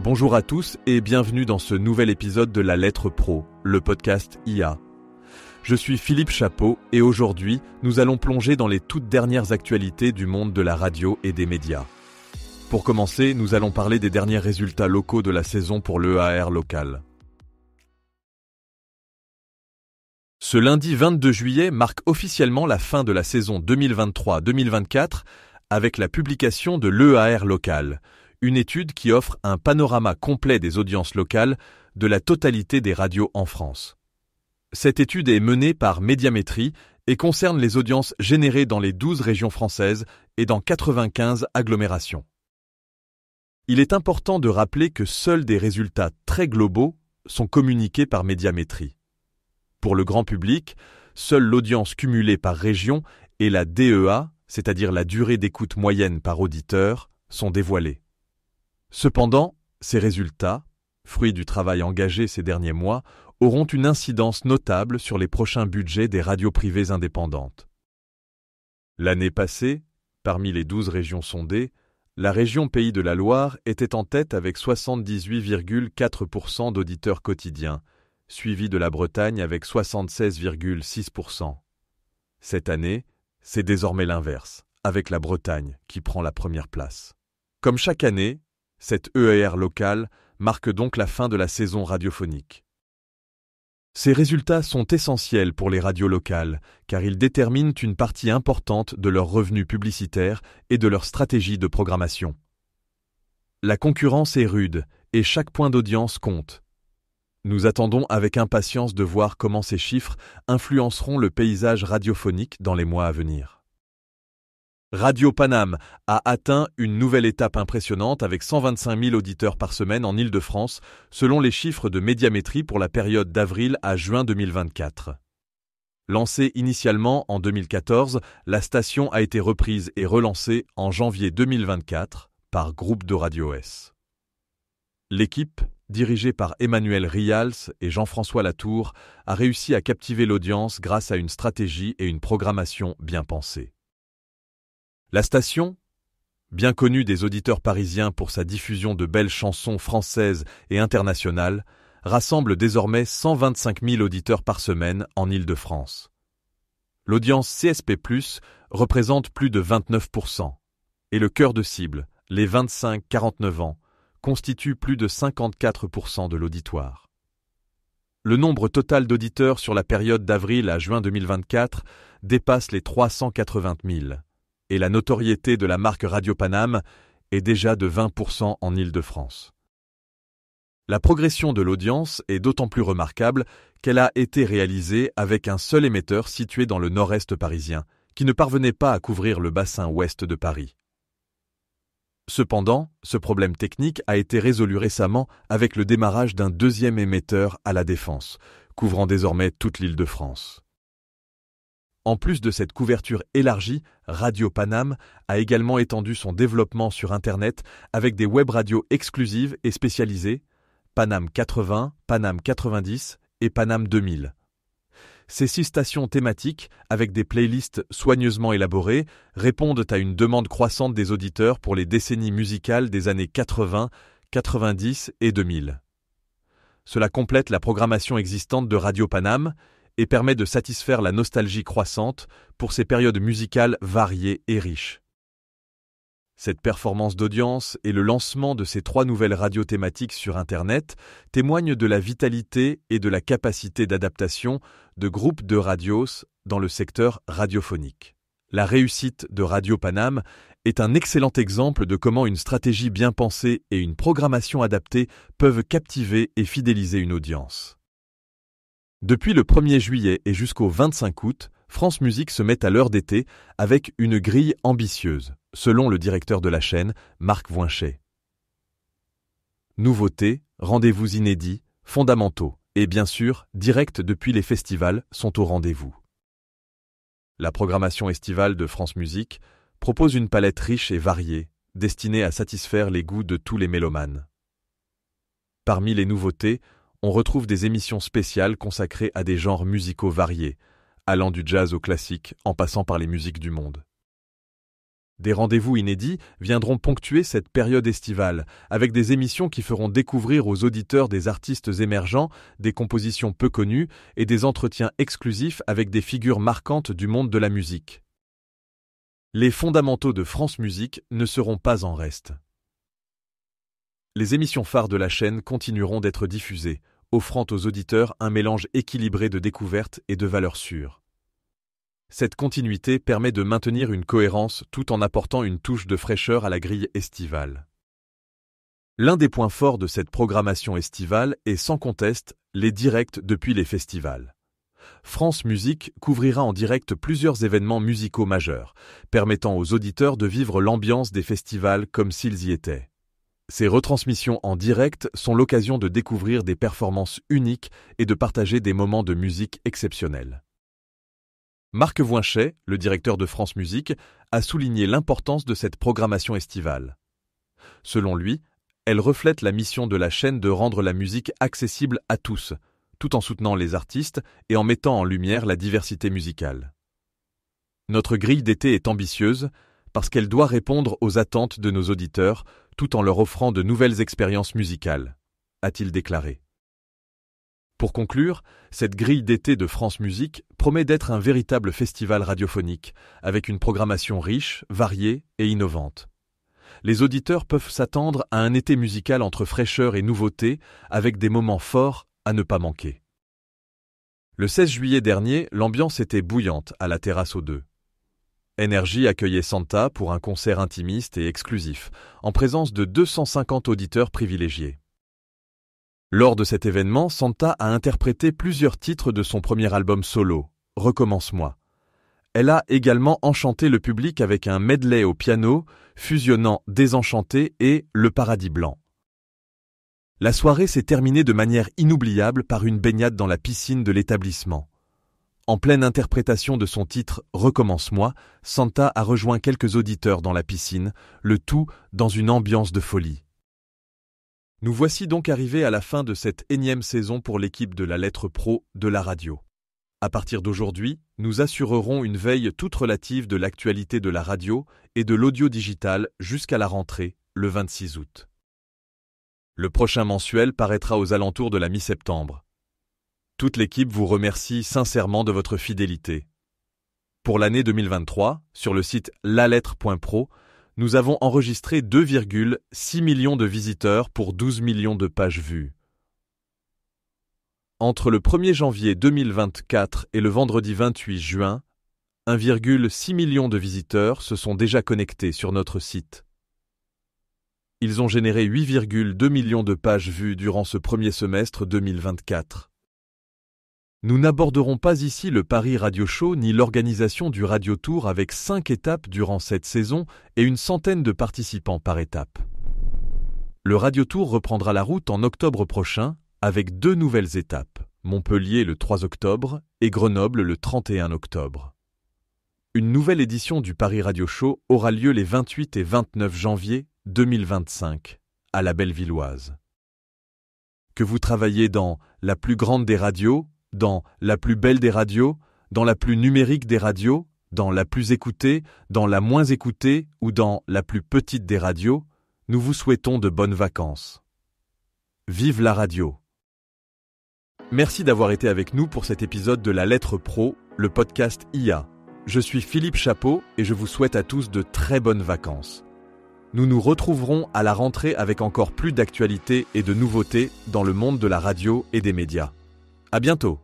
Bonjour à tous et bienvenue dans ce nouvel épisode de La Lettre Pro, le podcast IA. Je suis Philippe Chapeau et aujourd'hui, nous allons plonger dans les toutes dernières actualités du monde de la radio et des médias. Pour commencer, nous allons parler des derniers résultats locaux de la saison pour l'EAR local. Ce lundi 22 juillet marque officiellement la fin de la saison 2023-2024 avec la publication de l'EAR local, une étude qui offre un panorama complet des audiences locales de la totalité des radios en France. Cette étude est menée par Médiamétrie et concerne les audiences générées dans les 12 régions françaises et dans 95 agglomérations. Il est important de rappeler que seuls des résultats très globaux sont communiqués par Médiamétrie. Pour le grand public, seule l'audience cumulée par région et la DEA, c'est-à-dire la durée d'écoute moyenne par auditeur, sont dévoilés. Cependant, ces résultats, fruits du travail engagé ces derniers mois, auront une incidence notable sur les prochains budgets des radios privées indépendantes. L'année passée, parmi les 12 régions sondées, la région Pays de la Loire était en tête avec 78,4% d'auditeurs quotidiens, suivi de la Bretagne avec 76,6%. Cette année, c'est désormais l'inverse, avec la Bretagne qui prend la première place. Comme chaque année, cette EAR locale marque donc la fin de la saison radiophonique. Ces résultats sont essentiels pour les radios locales, car ils déterminent une partie importante de leurs revenus publicitaires et de leur stratégie de programmation. La concurrence est rude et chaque point d'audience compte. Nous attendons avec impatience de voir comment ces chiffres influenceront le paysage radiophonique dans les mois à venir. Radio Paname a atteint une nouvelle étape impressionnante avec 125 000 auditeurs par semaine en Île-de-France, selon les chiffres de Médiamétrie pour la période d'avril à juin 2024. Lancée initialement en 2014, la station a été reprise et relancée en janvier 2024 par Groupe de Radio S. L'équipe, dirigée par Emmanuel Rials et Jean-François Latour, a réussi à captiver l'audience grâce à une stratégie et une programmation bien pensées. La station, bien connue des auditeurs parisiens pour sa diffusion de belles chansons françaises et internationales, rassemble désormais 125 000 auditeurs par semaine en Île-de-France. L'audience CSP+, représente plus de 29%, et le cœur de cible, les 25-49 ans, constitue plus de 54% de l'auditoire. Le nombre total d'auditeurs sur la période d'avril à juin 2024 dépasse les 380 000. Et la notoriété de la marque Radio Paname est déjà de 20% en Île-de-France. La progression de l'audience est d'autant plus remarquable qu'elle a été réalisée avec un seul émetteur situé dans le nord-est parisien, qui ne parvenait pas à couvrir le bassin ouest de Paris. Cependant, ce problème technique a été résolu récemment avec le démarrage d'un deuxième émetteur à La Défense, couvrant désormais toute l'Île-de-France. En plus de cette couverture élargie, Radio Paname a également étendu son développement sur Internet avec des web radios exclusives et spécialisées, Paname 80, Paname 90 et Paname 2000. Ces 6 stations thématiques, avec des playlists soigneusement élaborées, répondent à une demande croissante des auditeurs pour les décennies musicales des années 80, 90 et 2000. Cela complète la programmation existante de Radio Paname et permet de satisfaire la nostalgie croissante pour ces périodes musicales variées et riches. Cette performance d'audience et le lancement de ces 3 nouvelles radios thématiques sur Internet témoignent de la vitalité et de la capacité d'adaptation de groupes de radios dans le secteur radiophonique. La réussite de Radio Paname est un excellent exemple de comment une stratégie bien pensée et une programmation adaptée peuvent captiver et fidéliser une audience. Depuis le 1er juillet et jusqu'au 25 août, France Musique se met à l'heure d'été avec une grille ambitieuse, selon le directeur de la chaîne, Marc Voinchet. Nouveautés, rendez-vous inédits, fondamentaux et bien sûr, directs depuis les festivals sont au rendez-vous. La programmation estivale de France Musique propose une palette riche et variée, destinée à satisfaire les goûts de tous les mélomanes. Parmi les nouveautés, on retrouve des émissions spéciales consacrées à des genres musicaux variés, allant du jazz au classique en passant par les musiques du monde. Des rendez-vous inédits viendront ponctuer cette période estivale, avec des émissions qui feront découvrir aux auditeurs des artistes émergents, des compositions peu connues et des entretiens exclusifs avec des figures marquantes du monde de la musique. Les fondamentaux de France Musique ne seront pas en reste. Les émissions phares de la chaîne continueront d'être diffusées, offrant aux auditeurs un mélange équilibré de découvertes et de valeurs sûres. Cette continuité permet de maintenir une cohérence tout en apportant une touche de fraîcheur à la grille estivale. L'un des points forts de cette programmation estivale est sans conteste les directs depuis les festivals. France Musique couvrira en direct plusieurs événements musicaux majeurs, permettant aux auditeurs de vivre l'ambiance des festivals comme s'ils y étaient. Ces retransmissions en direct sont l'occasion de découvrir des performances uniques et de partager des moments de musique exceptionnels. Marc Voinchet, le directeur de France Musique, a souligné l'importance de cette programmation estivale. Selon lui, elle reflète la mission de la chaîne de rendre la musique accessible à tous, tout en soutenant les artistes et en mettant en lumière la diversité musicale. Notre grille d'été est ambitieuse parce qu'elle doit répondre aux attentes de nos auditeurs tout en leur offrant de nouvelles expériences musicales, a-t-il déclaré. Pour conclure, cette grille d'été de France Musique promet d'être un véritable festival radiophonique, avec une programmation riche, variée et innovante. Les auditeurs peuvent s'attendre à un été musical entre fraîcheur et nouveauté, avec des moments forts à ne pas manquer. Le 16 juillet dernier, l'ambiance était bouillante à la Terrasse aux Deux. Énergie accueillait Santa pour un concert intimiste et exclusif, en présence de 250 auditeurs privilégiés. Lors de cet événement, Santa a interprété plusieurs titres de son premier album solo, Recommence-moi. Elle a également enchanté le public avec un medley au piano, fusionnant Désenchanté et Le Paradis Blanc. La soirée s'est terminée de manière inoubliable par une baignade dans la piscine de l'établissement. En pleine interprétation de son titre Recommence-moi, Santa a rejoint quelques auditeurs dans la piscine, le tout dans une ambiance de folie. Nous voici donc arrivés à la fin de cette énième saison pour l'équipe de la Lettre Pro de la radio. À partir d'aujourd'hui, nous assurerons une veille toute relative de l'actualité de la radio et de l'audio digital jusqu'à la rentrée, le 26 août. Le prochain mensuel paraîtra aux alentours de la mi-septembre. Toute l'équipe vous remercie sincèrement de votre fidélité. Pour l'année 2023, sur le site lalettre.pro, nous avons enregistré 2,6 millions de visiteurs pour 12 millions de pages vues. Entre le 1er janvier 2024 et le vendredi 28 juin, 1,6 million de visiteurs se sont déjà connectés sur notre site. Ils ont généré 8,2 millions de pages vues durant ce premier semestre 2024. Nous n'aborderons pas ici le Paris Radio Show ni l'organisation du Radio Tour avec 5 étapes durant cette saison et une centaine de participants par étape. Le Radio Tour reprendra la route en octobre prochain avec 2 nouvelles étapes, Montpellier le 3 octobre et Grenoble le 31 octobre. Une nouvelle édition du Paris Radio Show aura lieu les 28 et 29 janvier 2025 à la Bellevilloise. Que vous travaillez dans la plus grande des radios, dans la plus belle des radios, dans la plus numérique des radios, dans la plus écoutée, dans la moins écoutée ou dans la plus petite des radios, nous vous souhaitons de bonnes vacances. Vive la radio! Merci d'avoir été avec nous pour cet épisode de La Lettre Pro, le podcast IA. Je suis Philippe Chapeau et je vous souhaite à tous de très bonnes vacances. Nous nous retrouverons à la rentrée avec encore plus d'actualités et de nouveautés dans le monde de la radio et des médias. À bientôt!